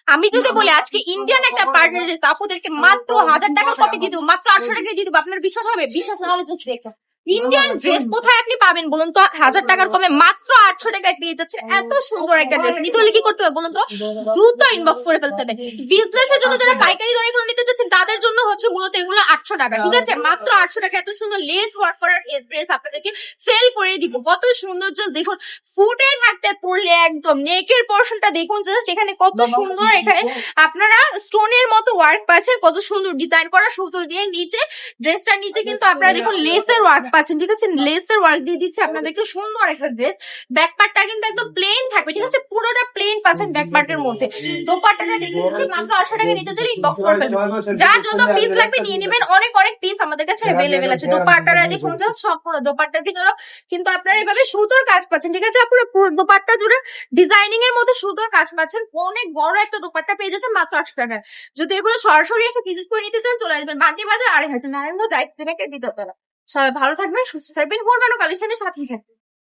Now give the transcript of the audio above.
আমি যদি বলি আজকে ইন্ডিয়ান একটা পার্টি ড্রেস আপুদেরকে মাত্র 1000 টাকার কপি দিয়ে দেবো, মাত্র 800 টাকায় দিয়ে দেবো, আপনার বিশ্বাস হবে? বিশ্বাস না হলে জাস্ট দেখো ইন্ডিয়ান ড্রেস কোথায় আপনি পাবেন বলুন তো? 1000 টাকার কমে মাত্র 800 টাকায় পেয়ে যাচ্ছে এত সুন্দর একটা ড্রেস। নিতে হলে কি করতে হবে বলুন তো? দ্রুত ইনবক্স করে ফেলতে হবে। বিজনেসের জন্য যারা পাইকারি দরে এগুলো নিতে চাচ্ছেন তাদের জন্য হচ্ছে মূলত এগুলো 800 টাকা, ঠিক আছে? মাত্র 800 টাকা এত সুন্দর লেস ওয়ার্ক করার ড্রেস আপনাদেরকে সেল করে দিব। কত সুন্দর, জাস্ট দেখুন ফুটে থাকতে পড়লে একদম নেকের পোর্শনটা দেখুন, জাস্ট এখানে কত সুন্দর, এখানে আপনারা স্টোনের মতো ওয়ার্ক পাচ্ছেন, কত সুন্দর ডিজাইন করা সুতো দিয়ে। নিচে ড্রেসটার নিচে কিন্তু আপনারা দেখুন লেসের ওয়ার্ক পাচ্ছেন, ঠিক আছে? লেসের ওয়ার্ক দিয়ে দিচ্ছে আপনাদেরকে সুন্দর একটা ড্রেস। ব্যাক পার্টটা কিন্তু একদম প্লেন থাকবে, ঠিক আছে? পুরোটা প্লেন পাচ্ছেন ব্যাক পার্টের মধ্যে। দোপাট্টাটা দেখে দিচ্ছি মাত্র 800 টাকা। নিতে চাইলে ইনবক্স করে ফেলবেন। যার যত পিস লাগবে নিয়ে নেবেন, অনেক অনেক পিস আমাদের কাছে অ্যাভেলেবেল আছে। দোপাট্টাটা দেখুন জাস্ট সম্পূর্ণ দোপাট্টার ভিতরে কিন্তু আপনারা এভাবে সুতোর কাজ পাচ্ছেন, ঠিক আছে? আপনারা পুরো দোপাট্টা জুড়ে ডিজাইনিং এর মধ্যে সুতোর কাজ পাচ্ছেন। অনেক বড় একটা দোপাট্টা পেয়ে যাচ্ছেন মাত্র 800 টাকায়। যদি এগুলো সরাসরি এসে ভিজিট করে নিতে চান চলে আসবেন বান্টি বাজার 2500 নারায়ণগঞ্জ আইটিজেকে দিতে হবে। সবাই ভালো থাকবেন, সুস্থ থাকবেন, পূর্বাণু কালেকশনের সাথেই থাকবেন।